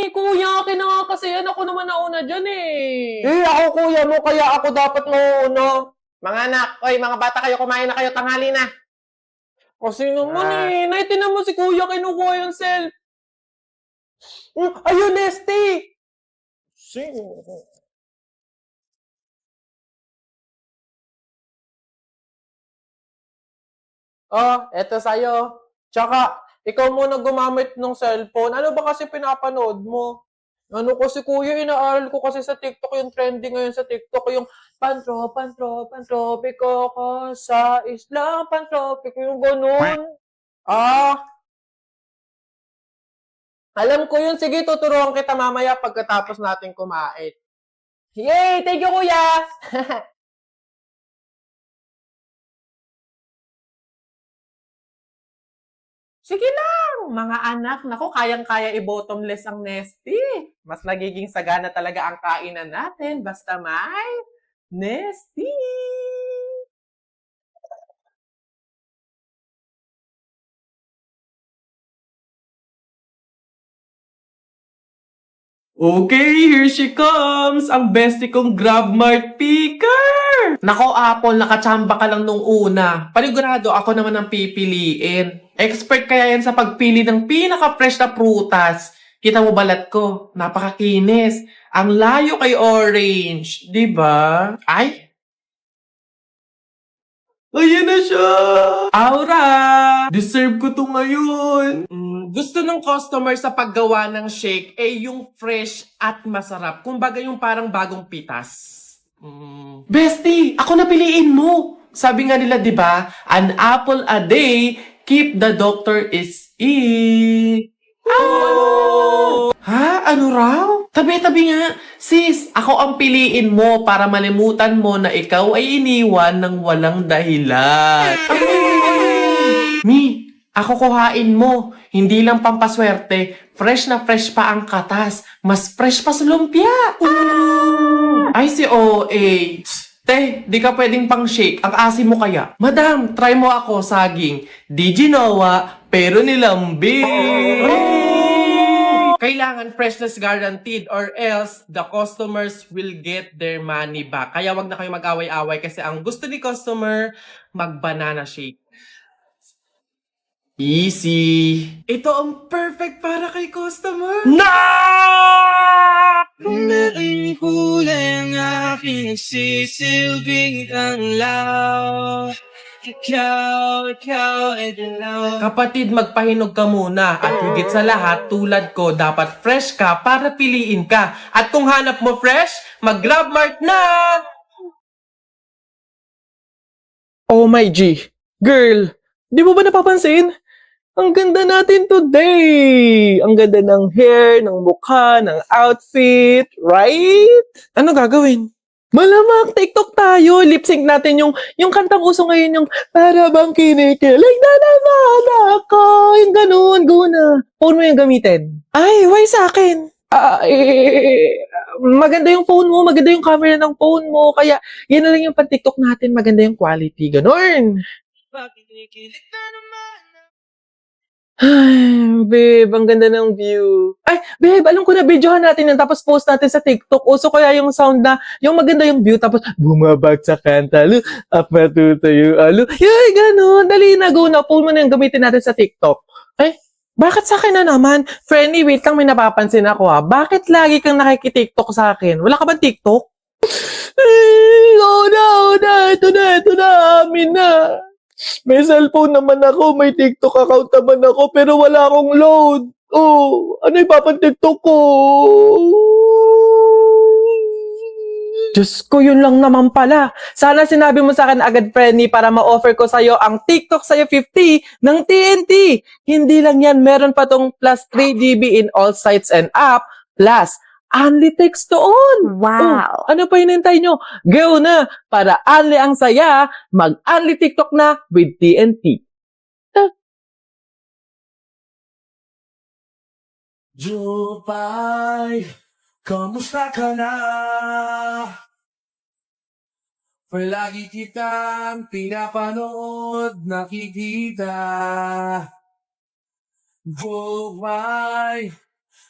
Kuya, akin na nga kasi yan. Ako naman nauna dyan eh. Ako kuya mo, kaya ako dapat mauuna. Mga anak, oy, mga bata kayo, kumain na kayo, tanghali na. Kasi naman Ah. Nay, tinan mo si kuya kinukuha yung cell. Ayun, Nesty! Eto sa'yo. Tsaka, ikaw muna gumamit ng cellphone. Ano ba kasi pinapanood mo? Ano kasi kuya, inaaral ko kasi sa TikTok yung trending ngayon sa TikTok, yung pantropiko ko sa isla, pantropiko, yung ganun. Ah, alam ko yun. Sige, tuturuan kita mamaya pagkatapos natin kumain. Yay! Thank you, kuya! Sige lang, mga anak. Naku, kayang-kaya i-bottomless ang Nesty. Mas nagiging sagana talaga ang kainan natin basta may Nesty. Okay, here she comes! Ang bestie kong GrabMart picker! Nako, Apple, nakachamba ka lang nung una. Panigurado, ako naman ang pipiliin. Expert kaya yan sa pagpili ng pinaka-fresh na prutas. Kita mo balat ko, napakakinis. Ang layo kay Orange, di ba? Ay, ayan na siya! Aura! Deserve ko to ngayon! Gusto ng customer sa paggawa ng shake yung fresh at masarap. Kumbaga yung parang bagong pitas. Bestie, ako na piliin mo! Sabi nga nila, di ba? An apple a day, keep the doctor is it. Ha? Ano raw? Tabi-tabi nga. Sis, ako ang piliin mo para malimutan mo na ikaw ay iniwan ng walang dahilan. Mi, ako kuhain mo. Hindi lang pampaswerte. Fresh na fresh pa ang katas. Mas fresh pa sa lumpia. Ay, si OA. Te, di ka pwedeng pang shake. Ang asim mo kaya. Madam, try mo ako saging. Di ginawa, pero nilambing. Kailangan freshness guaranteed or else the customers will get their money back. Kaya wag na kayo mag-away-away kasi ang gusto ni customer, mag-banana shake. Easy. Ito ang perfect para kay customer. No! Naging huli ang aking nagsisilbing tanglaw. Ikaw ay dilaw. Kapatid, magpahinog ka muna. At higit sa lahat, tulad ko, dapat fresh ka para piliin ka. At kung hanap mo fresh, mag-GrabMart na! Oh my G. Girl, di mo ba napapansin? Ang ganda natin today! Ang ganda ng hair, ng mukha, ng outfit, right? Ano gagawin? Malamang TikTok tayo. Lip sync natin yung kantang uso ngayon, yung para bang kinikilig na naman ako. Yung ganun, go na. Phone mo yung gamitin. Ay, why sa akin? Maganda yung phone mo, maganda yung camera ng phone mo, kaya yan na lang yung pan-TikTok natin, maganda yung quality, ganun. Bakit kinikilig na naman? Ay, babe, ang ganda ng view. Ay, babe, alam ko na, videohan natin yan, tapos post natin sa TikTok. Uso kaya yung sound na, yung maganda yung view, tapos bumabag sa kanta, up matutayo, Yay, ganun, dali na, go na, pull mo na yung gamitin natin sa TikTok. Ay, bakit sa akin na naman? Friendly, wait lang, may napapansin ako ha. Bakit lagi kang nakikitiktok sa akin? Wala ka bang TikTok? Oh na, ito na, amin na. May cellphone naman ako, may TikTok account naman ako, pero wala akong load. Oh, ano ipapan-TikTok ko? Diyos ko, yun lang naman pala. Sana sinabi mo sa akin agad, Frenny, para ma-offer ko sa'yo ang TikTok sa'yo 50 ng TNT. Hindi lang yan, meron pa tong plus 3 GB in all sites and app, plus only text to on. Wow. Ano pa hinintay nyo? Go na! Para only ang saya, mag-only TikTok na with TNT. Jupay, kamusta ka na? Palagi kitang pinapanood, nakikita. Jupay,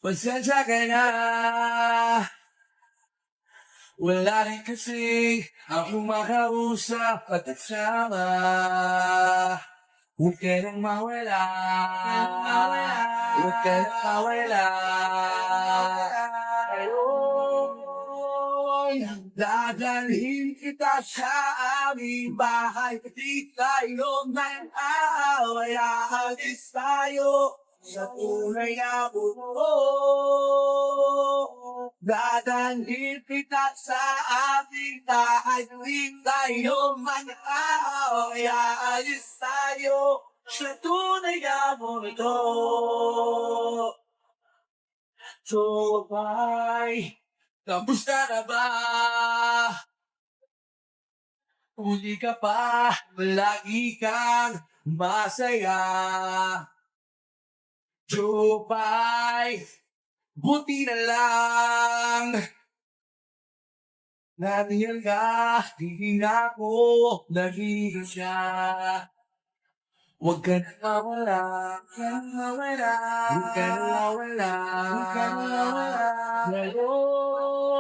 Pasensya ka na. Wala rin kasi akong makausap at nagsama. Huwag ka nang mawala. Huwag ka nang mawala. Ngayon, dadalhin kita sa aming bahay. Di tayo mag-aaway. Aalis tayo sa tunay na mundo. Dadalhin kita sa aming bahay. Di tayo mag-aaway. Aalis tayo sa tunay na mundo. So, bye. Kamusta na ba? Huli ka pa, lagi kang masaya. Jopay, buti na lang. Nandiyan ka, di na ako nag-iisya. Huwag ka na mawala, huwag ka na mawala, huwag ka na mawala, huwag ka na mawala. Ngayon,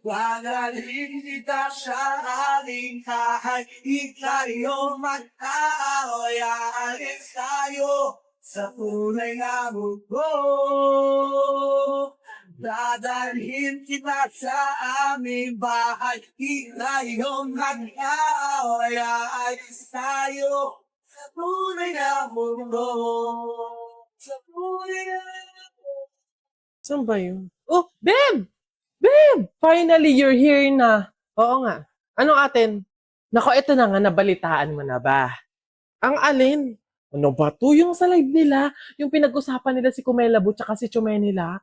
dadalhin kita sa aling kahit di tayo mag-aaway. Aalis tayo sa tunay na mundo. Dadalhin kita sa aming bahay. Di tayo mag-aaway. Aalis tayo sa tunay na mundo. Sa tunay na mundo. Saan ba yun? Oh, Beb! Beb! Finally, you're here na. Oo nga. Anong atin? Nako, ito na nga, nabalitaan mo na ba? Ang alin? Ano ba to? Yung sa live nila, yung pinag-usapan nila si Kumelabo tsaka si Chumel nila.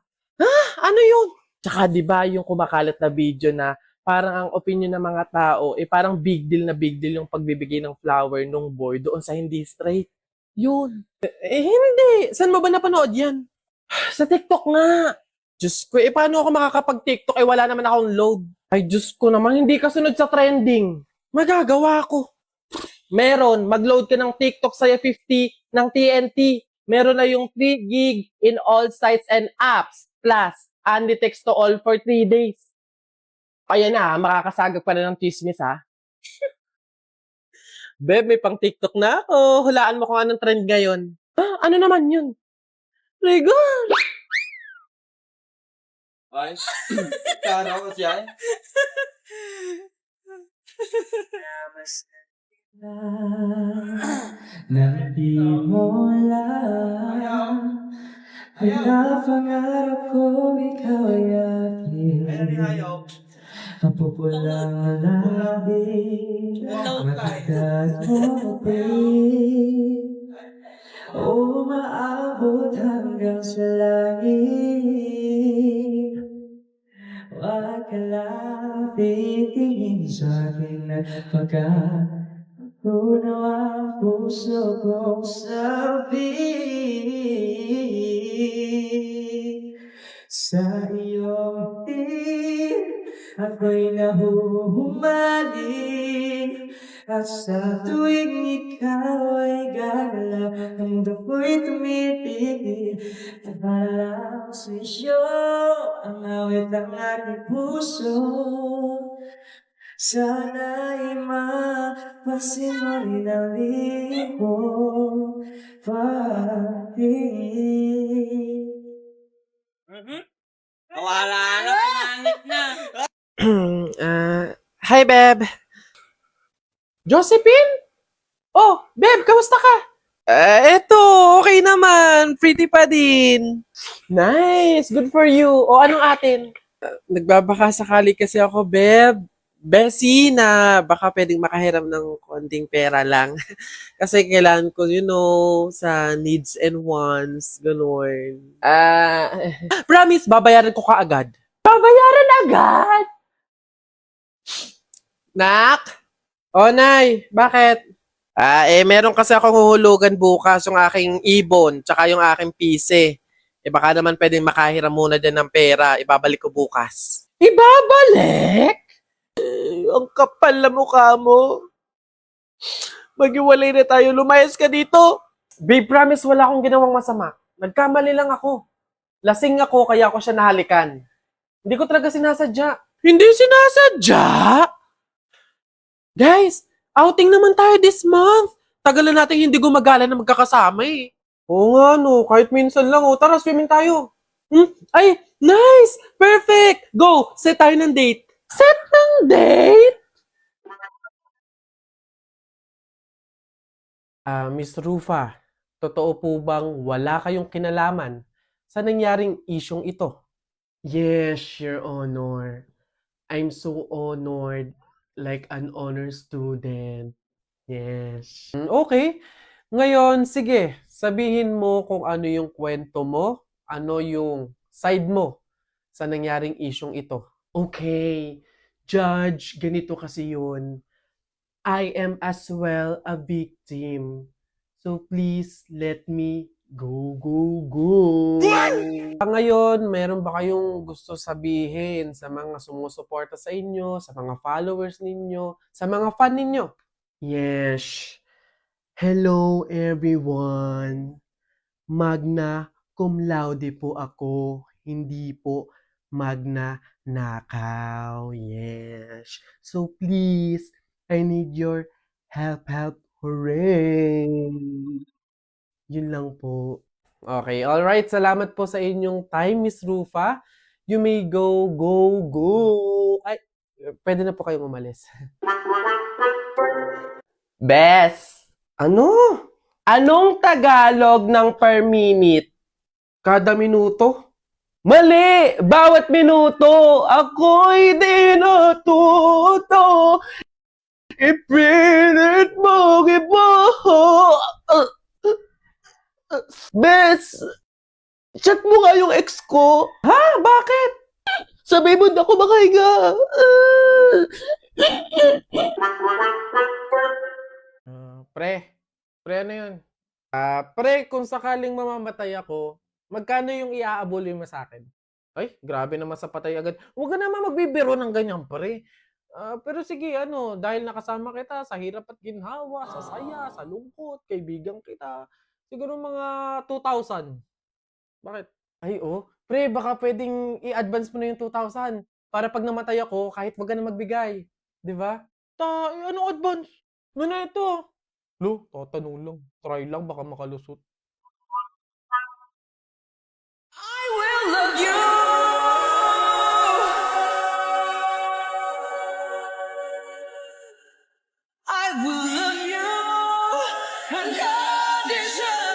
Ano yun? Tsaka di ba yung kumakalat na video na parang ang opinion ng mga tao, parang big deal yung pagbibigay ng flower nung boy doon sa hindi straight. Yun. Hindi. Saan mo ba napanood yan? Sa TikTok nga. Diyos ko, paano ako makakapag-TikTok? Wala naman akong load. Ay, Diyos ko naman, hindi kasunod sa trending. Magagawa ko. Meron, mag-load ka ng TikTok sa 50 ng TNT. Meron na yung 3 gig in all sites and apps. Plus, only text to all for 3 days. Ayan na, makakasagap pa na ng chismis, ha? Beb, may pang TikTok na ako. Hulaan mo kung anong trend ngayon. Ano naman yun? Regal! Ay, kano ko siya? Nang di mo lang pinapangarap ko ikaw ay akin. Ang pupulang labi matagal mo din. O maabot hanggang sa langit. Wag ka lang titingin sa akin at pagkatunaw ang puso kong sabi. Sa iyong tingin ako'y nahuhumaling. At sa tuwing ikaw ay gagalaw, ang mundo ko'y tumitigil. At para lang sa iyo ang awit ng aking puso. Sana'y mapasin mo rin ang iyong pag-ibig. Wala na, pinangit na. Hi, Beb. Josephine? Oh, Beb, kamusta ka? Eto, okay naman. Pretty pa din. Nice, good for you. O, anong atin? Nagbabaka sakali kasi ako, Beb. Bessie, na baka pwedeng makahiram ng konting pera lang. Kasi kailangan ko, sa needs and wants, ganun. Promise, babayaran ko kaagad. Babayaran agad? Nak? O, Nay, bakit? Meron kasi akong huhulugan bukas yung aking ibon, tsaka yung aking pise. Baka naman pwedeng makahiram muna dyan ng pera. Ibabalik ko bukas. Ibabalik? Ang kapal na mukha mo. Maghiwalay na tayo. Lumayas ka dito. Babe, promise wala akong ginawang masama. Nagkamali lang ako. Lasing ako kaya ako siya nahalikan. Hindi ko talaga sinasadya. Hindi sinasadya? Guys, outing naman tayo this month. Tagal na natin hindi gumagala na magkakasama eh. Oo nga no, kahit minsan lang. Tara, swimming tayo. Ay, nice! Perfect! Go! Set tayo ng date. Set ng date? Miss Rufa, totoo po bang wala kayong kinalaman sa nangyaring isyong ito? Yes, Your Honor. I'm so honored, like an honor student. Yes. Okay. Ngayon, sige, sabihin mo kung ano yung kwento mo, ano yung side mo sa nangyaring isyong ito. Okay. Judge, ganito kasi yun. I am as well a victim. So please let me go. Ngayon, meron ba kayong gusto sabihin sa mga sumusuporta sa inyo, sa mga followers ninyo, sa mga fan ninyo? Yes. Hello everyone. Magna cum laude po ako, hindi po magna nakaw. Yes. So please, I need your help. Hooray! Yun lang po. Okay, alright. Salamat po sa inyong time, Miss Rufa. You may go. Ay, pwede na po kayong umalis. Bes! Ano? Anong Tagalog ng per minute? Kada minuto? Mali! Bawat minuto, ako'y di natuto. Ipilit mo, iba. Bes! Chat mo nga yung ex ko. Ha? Bakit? Sabi mo na ako makahiga. Pre, ano yun? Pre, kung sakaling mamamatay ako, magkano yung iaabuli mo sa akin? Ay, grabe naman sa patay agad. Huwag ka naman magbibiro ng ganyan, pre. Pero sige, dahil nakasama kita sa hirap at ginhawa, sa saya, sa lungkot, kaibigan kita, siguro mga 2,000. Bakit? Ay, pre, baka pwedeng i-advance mo na yung 2,000 para pag namatay ako, kahit wag ka na magbigay. Di ba? Anong advance? Ano na ito? Lo, tatanong lang. Try lang, baka makalusot. I will love you. I will love you unconditionally.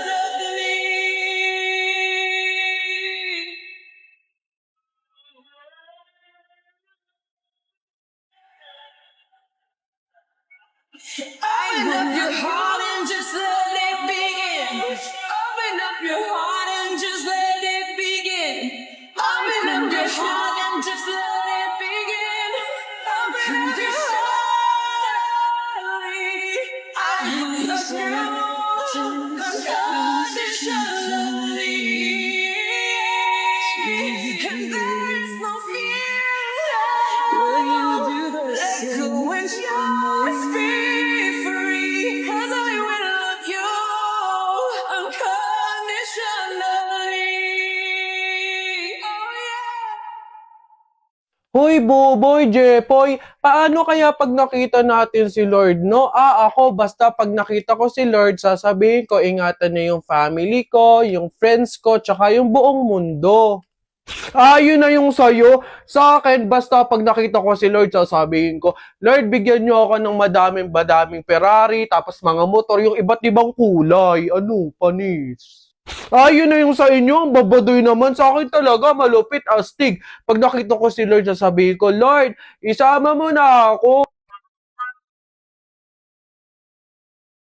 Open up your heart and just let it begin. Open up your heart and just let it begin. Open up your heart and just let it begin. Open up your heart. I will love you unconditionally. And there is no fear. Will you do the same? Let go and just be free. 'Cause I will love you unconditionally. Oh yeah. Hoy, Boboy, Jepoy, paano kaya pag nakita natin si Lord, no? Ako, basta pag nakita ko si Lord, sasabihin ko, ingatan niyo yung family ko, yung friends ko, tsaka yung buong mundo. Yun na yung sayo. Sa akin, basta pag nakita ko si Lord, sasabihin ko, Lord, bigyan niyo ako ng madaming Ferrari, tapos mga motor, yung iba't ibang kulay. Ano, panis. Yun na yung sa inyo, ang babadoy naman. Sa akin talaga, malupit, astig. Pag nakita ko si Lord, sasabihin ko, Lord, isama mo na ako.